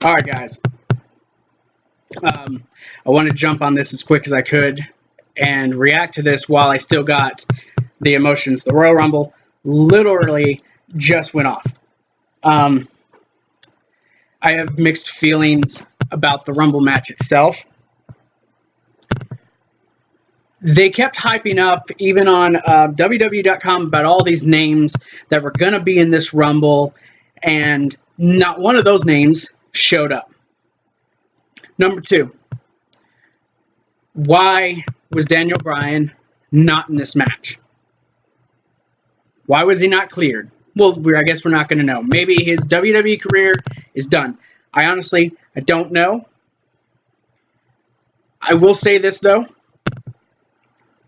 All right, guys. I want to jump on this as quick as I could and react to this while I still got the emotions. The Royal Rumble literally just went off. I have mixed feelings about the Rumble match itself. They kept hyping up, even on WWE.com, about all these names that were going to be in this Rumble, and not one of those names showed up. Number 2, why was Daniel Bryan not in this match? Why was he not cleared? Well, I guess we're not going to know. Maybe his WWE career is done. I don't know. I will say this, though.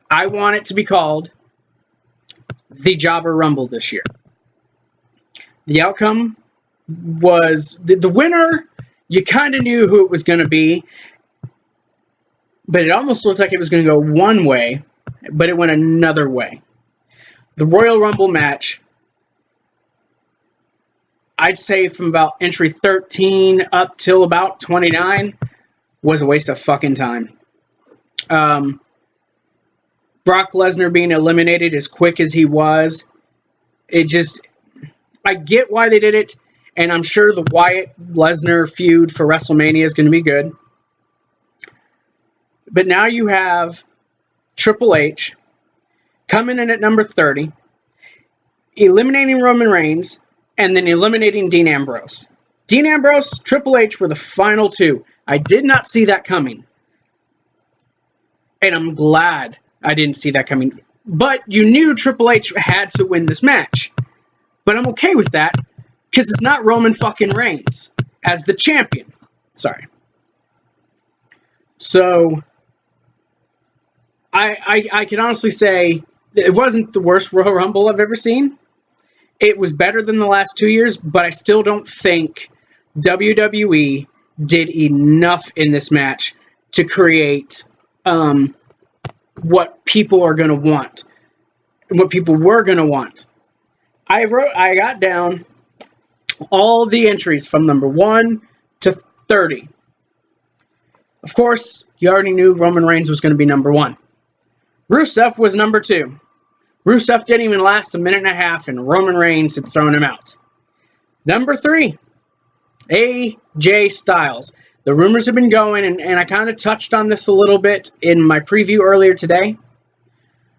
I want it to be called the Jobber Rumble this year. The outcome was the winner. You kind of knew who it was going to be, but it almost looked like it was going to go one way, but it went another way. The Royal Rumble match, I'd say from about entry 13 up till about 29, was a waste of fucking time. Brock Lesnar being eliminated as quick as he was, I get why they did it. And I'm sure the Wyatt-Lesnar feud for WrestleMania is going to be good. But now you have Triple H coming in at number 30, eliminating Roman Reigns, and then eliminating Dean Ambrose. Dean Ambrose, Triple H were the final 2. I did not see that coming. And I'm glad I didn't see that coming. But you knew Triple H had to win this match. But I'm okay with that. Because it's not Roman fucking Reigns as the champion. Sorry. So, I can honestly say it wasn't the worst Royal Rumble I've ever seen. It was better than the last 2 years, but I still don't think WWE did enough in this match to create what people are going to want. What people were going to want. I got down all the entries from number 1 to 30. Of course, you already knew Roman Reigns was going to be number 1. Rusev was number 2. Rusev didn't even last a minute and a half, and Roman Reigns had thrown him out. Number 3, AJ Styles. The rumors have been going, and I kind of touched on this a little bit in my preview earlier today.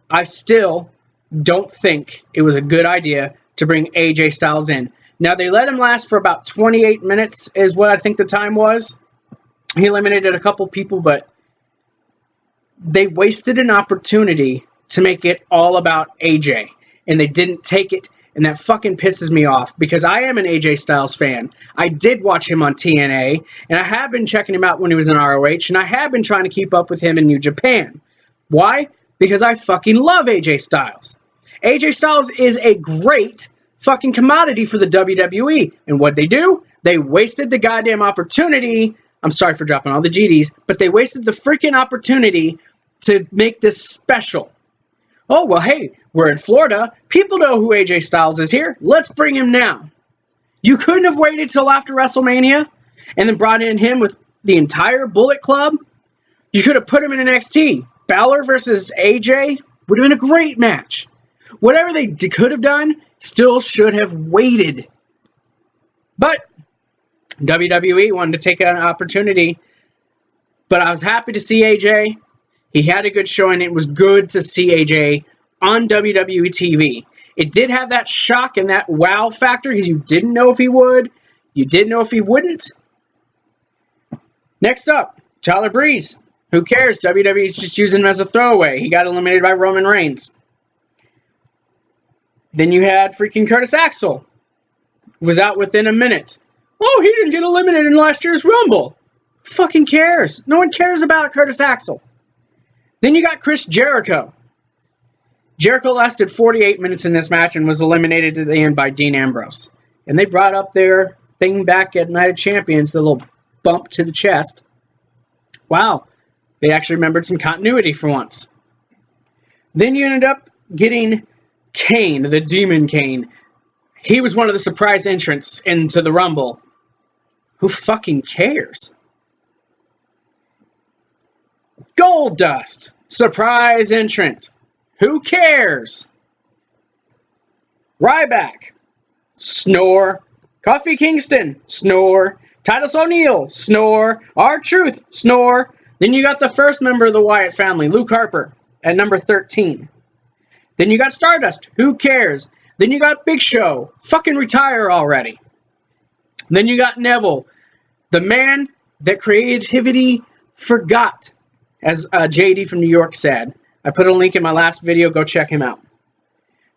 I still don't think it was a good idea to bring AJ Styles in. Now, they let him last for about 28 minutes is what I think the time was. He eliminated a couple people, but they wasted an opportunity to make it all about AJ. And they didn't take it, and that fucking pisses me off because I am an AJ Styles fan. I did watch him on TNA, and I have been checking him out when he was in ROH, and I have been trying to keep up with him in New Japan. Why? Because I fucking love AJ Styles. AJ Styles is a great fucking commodity for the WWE. And what'd they do? They wasted the goddamn opportunity. I'm sorry for dropping all the GDs, but they wasted the freaking opportunity to make this special. Oh, well, hey, we're in Florida. People know who AJ Styles is here. Let's bring him now. You couldn't have waited till after WrestleMania and then brought in him with the entire Bullet Club. You could have put him in NXT. Balor versus AJ would have been a great match. Whatever they could have done, still should have waited. But WWE wanted to take an opportunity. But I was happy to see AJ. He had a good showing. It was good to see AJ on WWE TV. It did have that shock and that wow factor because you didn't know if he would. You didn't know if he wouldn't. Next up, Tyler Breeze. Who cares? WWE's just using him as a throwaway. He got eliminated by Roman Reigns. Then you had freaking Curtis Axel. Was out within a minute. Oh, he didn't get eliminated in last year's Rumble. Who fucking cares? No one cares about Curtis Axel. Then you got Chris Jericho. Jericho lasted 48 minutes in this match and was eliminated at the end by Dean Ambrose. And they brought up their thing back at Night of Champions, the little bump to the chest. Wow. They actually remembered some continuity for once. Then you ended up getting Kane, the Demon Kane. He was one of the surprise entrants into the Rumble. Who fucking cares? Goldust, surprise entrant. Who cares? Ryback, snore. Kofi Kingston, snore. Titus O'Neil, snore. R-Truth, snore. Then you got the first member of the Wyatt family, Luke Harper, at number 13. Then you got Stardust, who cares? Then you got Big Show, fucking retire already. Then you got Neville, the man that creativity forgot, as JD from New York said. I put a link in my last video, go check him out.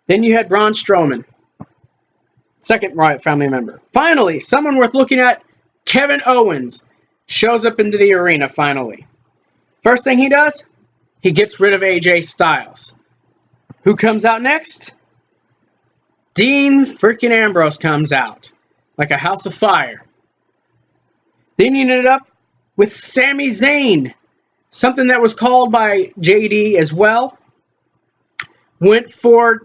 Then you had Braun Strowman, second Wyatt family member. Finally, someone worth looking at, Kevin Owens, shows up into the arena finally. First thing he does, he gets rid of AJ Styles. Who comes out next? Dean freaking Ambrose comes out like a house of fire. Then you ended up with Sami Zayn, something that was called by JD as well. Went for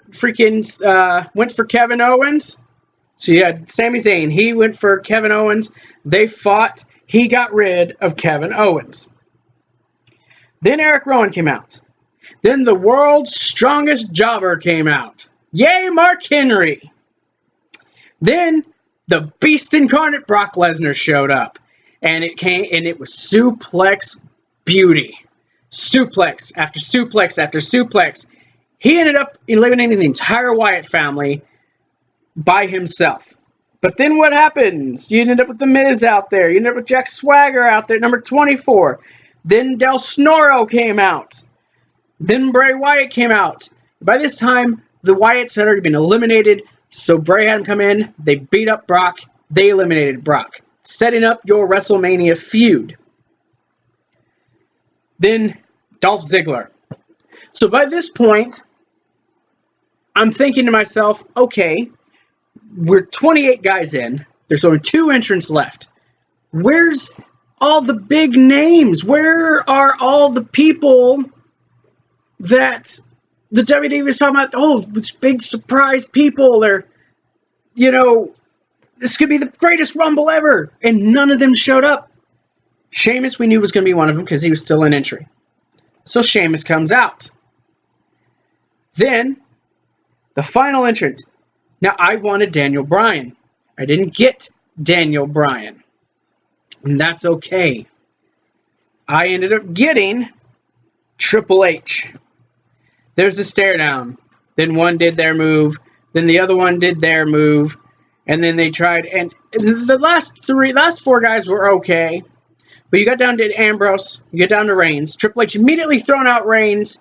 Kevin Owens. So you had Sami Zayn. He went for Kevin Owens. They fought. He got rid of Kevin Owens. Then Eric Rowan came out. Then the world's strongest jobber came out. Yay, Mark Henry. Then the beast incarnate Brock Lesnar showed up. And it was suplex beauty. Suplex after suplex after suplex. He ended up eliminating the entire Wyatt family by himself. But then what happens? You ended up with The Miz out there. You ended up with Jack Swagger out there, number 24. Then Del Snoro came out. Then Bray Wyatt came out. By this time, the Wyatts had already been eliminated, so Bray had him come in. They beat up Brock. They eliminated Brock, setting up your WrestleMania feud. Then Dolph Ziggler. So by this point, I'm thinking to myself, okay, we're 28 guys in. There's only 2 entrants left. Where's all the big names? Where are all the people that the WWE was talking about? Oh, it's big surprise people. They're, this could be the greatest Rumble ever. And none of them showed up. Sheamus, we knew was going to be one of them because he was still in entry. So Sheamus comes out. Then, the final entrant. Now, I wanted Daniel Bryan. I didn't get Daniel Bryan. And that's okay. I ended up getting Triple H. There's a stare down. Then one did their move. Then the other one did their move. And then they tried. And the last 4 guys were okay. But you got down to Ambrose. You get down to Reigns. Triple H immediately thrown out Reigns.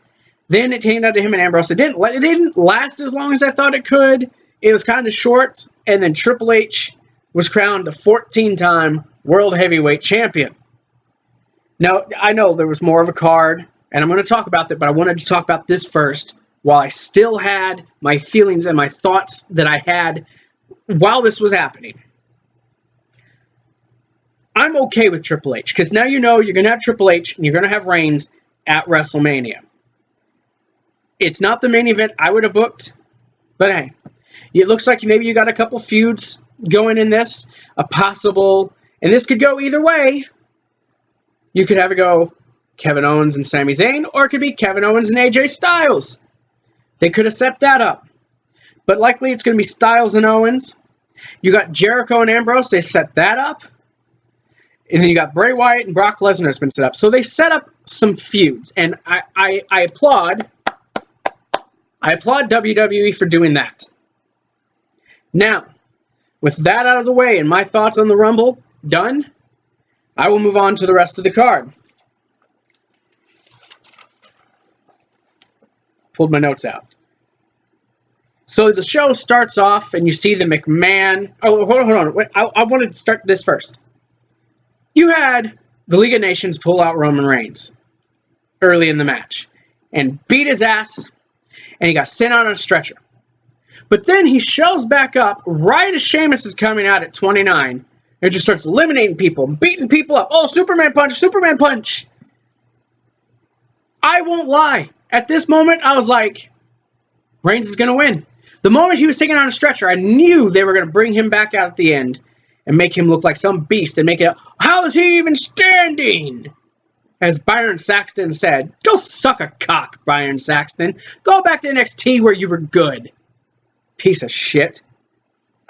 Then it came down to him and Ambrose. It didn't last as long as I thought it could. It was kind of short. And then Triple H was crowned the 14-time World Heavyweight Champion. Now, I know there was more of a card. And I'm going to talk about that. But I wanted to talk about this first. While I still had my feelings and my thoughts that I had while this was happening. I'm okay with Triple H. Because now you know you're going to have Triple H and you're going to have Reigns at WrestleMania. It's not the main event I would have booked. But hey, it looks like maybe you got a couple feuds going in this. A possible, and this could go either way. You could have it go Kevin Owens and Sami Zayn, or it could be Kevin Owens and AJ Styles. They could have set that up. But likely it's going to be Styles and Owens. You got Jericho and Ambrose. They set that up. And then you got Bray Wyatt and Brock Lesnar has been set up. So they set up some feuds. And I applaud WWE for doing that. Now, with that out of the way and my thoughts on the Rumble done, I will move on to the rest of the card. Pulled my notes out. So the show starts off and you see the McMahon. Oh, hold on. Wait, I wanted to start this first. You had the League of Nations pull out Roman Reigns early in the match and beat his ass, and he got sent out on a stretcher. But then he shows back up right as Sheamus is coming out at 29 and just starts eliminating people, beating people up. Oh, Superman punch, Superman punch. I won't lie. At this moment, I was like, Reigns is going to win. The moment he was taken on a stretcher, I knew they were going to bring him back out at the end. and make him look like some beast and make it, how is he even standing? As Byron Saxton said, go suck a cock, Byron Saxton. Go back to NXT where you were good. Piece of shit.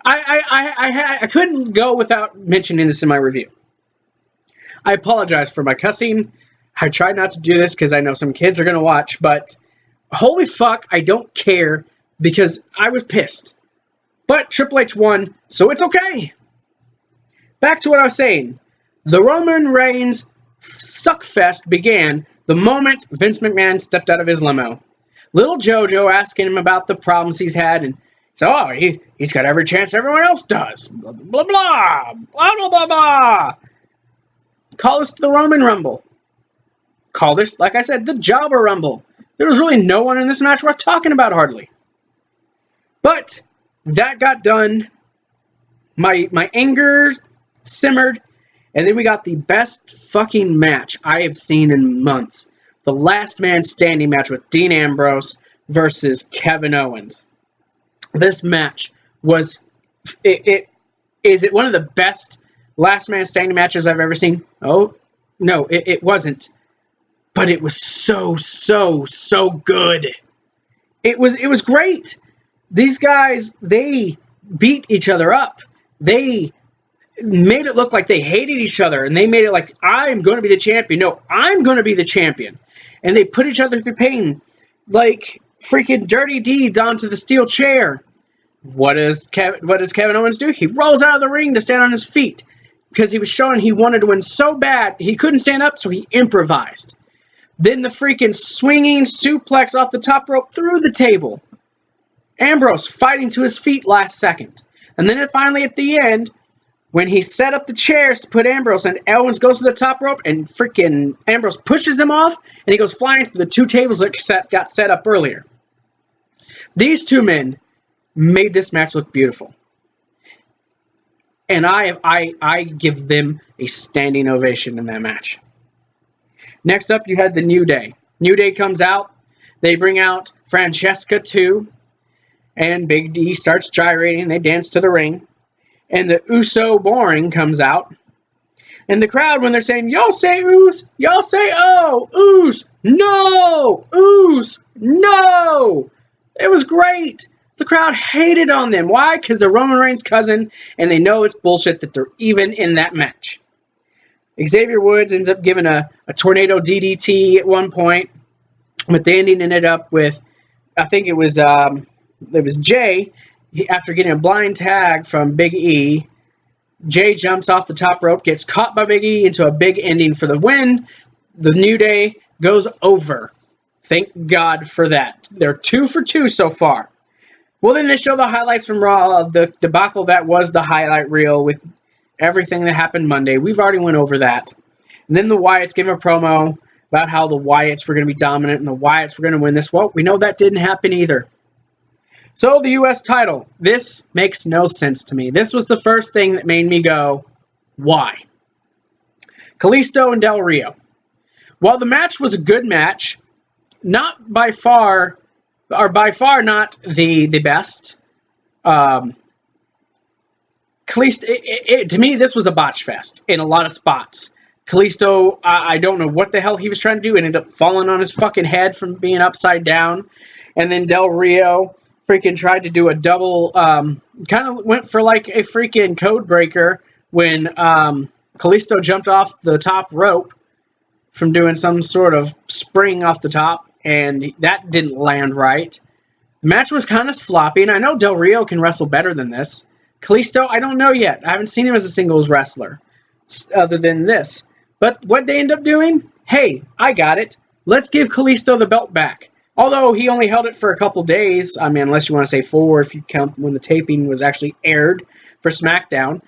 I couldn't go without mentioning this in my review. I apologize for my cussing. I tried not to do this because I know some kids are going to watch, but holy fuck, I don't care because I was pissed. But Triple H won, so it's okay. Back to what I was saying. The Roman Reigns suckfest began the moment Vince McMahon stepped out of his limo. Little JoJo asking him about the problems he's had, and so, oh, he's got every chance everyone else does. Blah, blah, blah, blah, blah, blah, blah. Call this the Roman Rumble. Call this, like I said, the Jobber Rumble. There was really no one in this match worth talking about, hardly. But that got done. My anger simmered. And then we got the best fucking match I have seen in months. The last man standing match with Dean Ambrose versus Kevin Owens. This match was, is it one of the best last man standing matches I've ever seen? Oh, no, it wasn't. But it was so good. It was great. These guys, they beat each other up. They made it look like they hated each other, and they made it like, I'm going to be the champion. No, I'm going to be the champion. And they put each other through pain like freaking dirty deeds onto the steel chair. What does Kevin Owens do? He rolls out of the ring to stand on his feet because he was showing he wanted to win so bad he couldn't stand up, so he improvised. Then the freaking swinging suplex off the top rope through the table. Ambrose fighting to his feet last second. And then finally at the end, when he set up the chairs to put Ambrose in, Owens goes to the top rope and freaking Ambrose pushes him off, and he goes flying through the two tables that got set up earlier. These two men made this match look beautiful. And I give them a standing ovation in that match. Next up, you had the New Day. New Day comes out. They bring out Francesca too. And Big D starts gyrating. They dance to the ring. And the Uso Boring comes out. And the crowd, when they're saying, y'all say Oos, y'all say oh, Oos, no, Oos, no. It was great. The crowd hated on them. Why? Because they're Roman Reigns' cousin, and they know it's bullshit that they're even in that match. Xavier Woods ends up giving a tornado DDT at one point, but they ended up with, I think it was Jay. After getting a blind tag from Big E, Jay jumps off the top rope, gets caught by Big E into a big ending for the win. The New Day goes over. Thank God for that. They're 2 for 2 so far. Well, then they show the highlights from Raw of the debacle that was the highlight reel with everything that happened Monday. We've already went over that. And then the Wyatts gave a promo about how the Wyatts were going to be dominant and the Wyatts were going to win this. Well, we know that didn't happen either. So the U.S. title. This makes no sense to me. This was the first thing that made me go, why? Kalisto and Del Rio. While the match was a good match, not by far not the best. Kalisto, to me, this was a botch fest in a lot of spots. Kalisto, I don't know what the hell he was trying to do. Ended up falling on his fucking head from being upside down. And then Del Rio freaking tried to do a double, kind of went for like a freaking code breaker when Kalisto jumped off the top rope from doing some sort of spring off the top, and that didn't land right. The match was kind of sloppy, and I know Del Rio can wrestle better than this. Kalisto, I don't know yet. I haven't seen him as a singles wrestler other than this. But what they end up doing? Hey, I got it. Let's give Kalisto the belt back. Although he only held it for a couple days. I mean, unless you want to say 4 if you count when the taping was actually aired for SmackDown.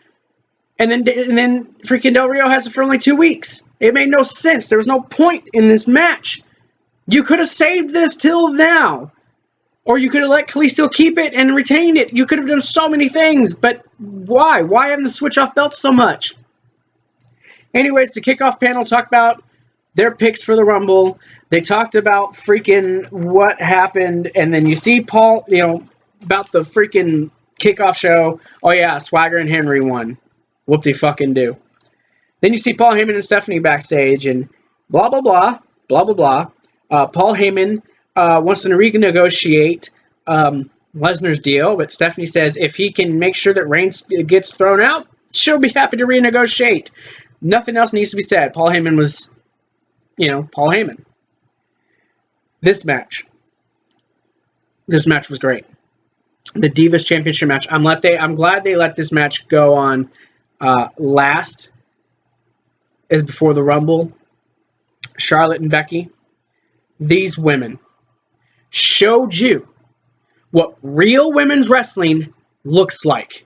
And then freaking Del Rio has it for only 2 weeks. It made no sense. There was no point in this match. You could have saved this till now. Or you could have let Kalisto keep it and retain it. You could have done so many things. But why? Why having to switch off belts so much? Anyways, the kickoff panel talked about their picks for the Rumble. They talked about freaking what happened. And then you see Paul, about the freaking kickoff show. Oh, yeah, Swagger and Henry won. Whoop-de-fucking-do. Then you see Paul Heyman and Stephanie backstage, and blah, blah, blah, blah, blah, blah. Paul Heyman wants to renegotiate Lesnar's deal, but Stephanie says if he can make sure that Reigns gets thrown out, she'll be happy to renegotiate. Nothing else needs to be said. Paul Heyman was, Paul Heyman. This match was great. The Divas Championship match. I'm glad they let this match go on last, before the Rumble. Charlotte and Becky. These women showed you what real women's wrestling looks like.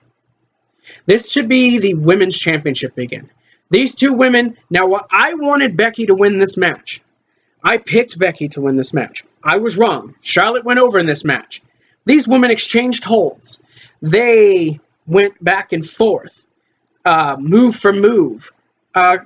This should be the Women's Championship again. These two women. Now, I wanted Becky to win this match. I picked Becky to win this match. I was wrong. Charlotte went over in this match. These women exchanged holds. They went back and forth. Move for move.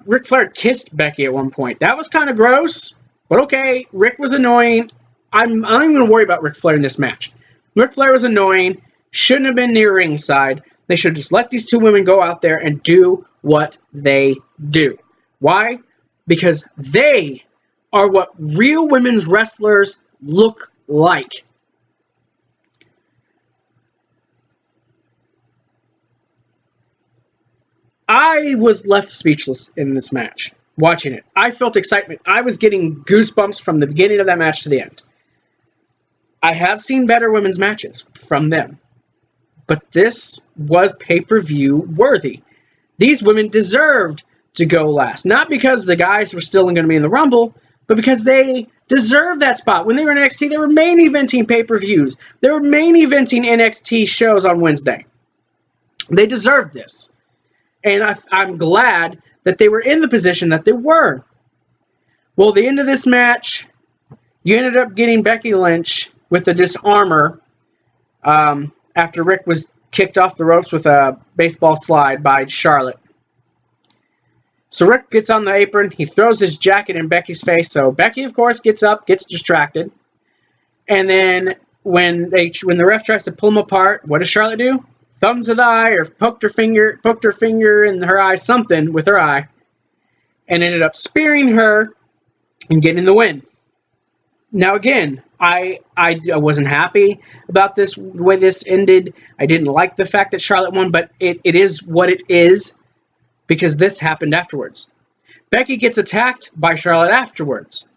Ric Flair kissed Becky at one point. That was kind of gross. But okay, Rick was annoying. I'm not even going to worry about Ric Flair in this match. Ric Flair was annoying. Shouldn't have been near ringside. They should just let these two women go out there and do what they do. Why? Because they are what real women's wrestlers look like. I was left speechless in this match, watching it. I felt excitement. I was getting goosebumps from the beginning of that match to the end. I have seen better women's matches from them, but this was pay-per-view worthy. These women deserved to go last, not because the guys were still going to be in the Rumble, but because they deserved that spot. When they were in NXT, they were main eventing pay-per-views. They were main eventing NXT shows on Wednesday. They deserved this. And I'm glad that they were in the position that they were. Well, the end of this match, you ended up getting Becky Lynch with the disarmor after Rick was kicked off the ropes with a baseball slide by Charlotte. So Rick gets on the apron. He throws his jacket in Becky's face. So Becky, of course, gets up, gets distracted. And then when the ref tries to pull them apart, what does Charlotte do? Thumb to the eye, or poked her finger in her eye, something with her eye, and ended up spearing her and getting the win. Now again, I wasn't happy about the way this ended. I didn't like the fact that Charlotte won, but it is what it is, because this happened afterwards. Becky gets attacked by Charlotte afterwards.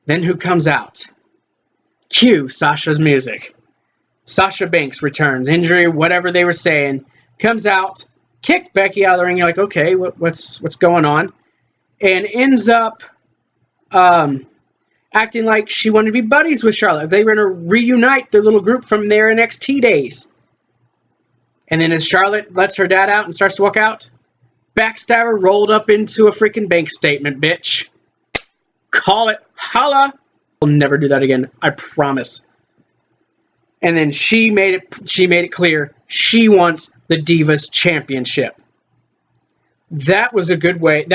Then who comes out? Cue Sasha's music. Sasha Banks returns, injury, whatever they were saying, comes out, kicks Becky out of the ring. You're like, okay, what's going on? And ends up acting like she wanted to be buddies with Charlotte. They were going to reunite their little group from their NXT days. And then as Charlotte lets her dad out and starts to walk out, backstabber rolled up into a freaking bank statement, bitch. Call it. Holla. I'll never do that again. I promise. And then she made it clear she wants the Divas Championship. That was a good way.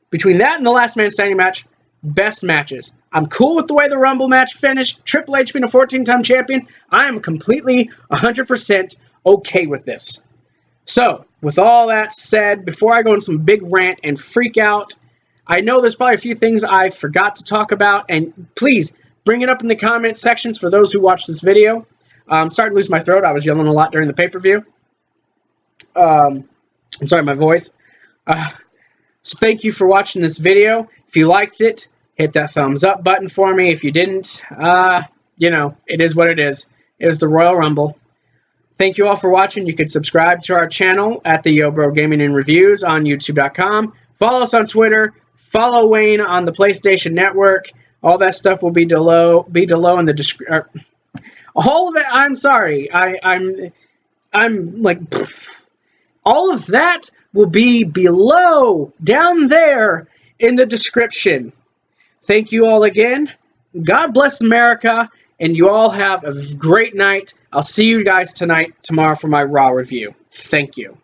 Between that and the Last Man Standing match, best matches. I'm cool with the way the Rumble match finished. Triple H being a 14-time champion. I am completely 100% okay with this. So, with all that said, before I go into some big rant and freak out, I know there's probably a few things I forgot to talk about, and please bring it up in the comment sections for those who watch this video. I'm starting to lose my throat. I was yelling a lot during the pay-per-view. I'm sorry, my voice. So thank you for watching this video. If you liked it, hit that thumbs up button for me. If you didn't, it is what it is. It was the Royal Rumble. Thank you all for watching. You can subscribe to our channel at the Yo Bro Gaming and Reviews on YouTube.com. Follow us on Twitter. Follow Wayne on the PlayStation Network. All that stuff will be below in the description. All of it. I'm sorry. I'm like, all of that will be below, down there in the description. Thank you all again. God bless America, and you all have a great night. I'll see you guys tomorrow for my Raw review. Thank you.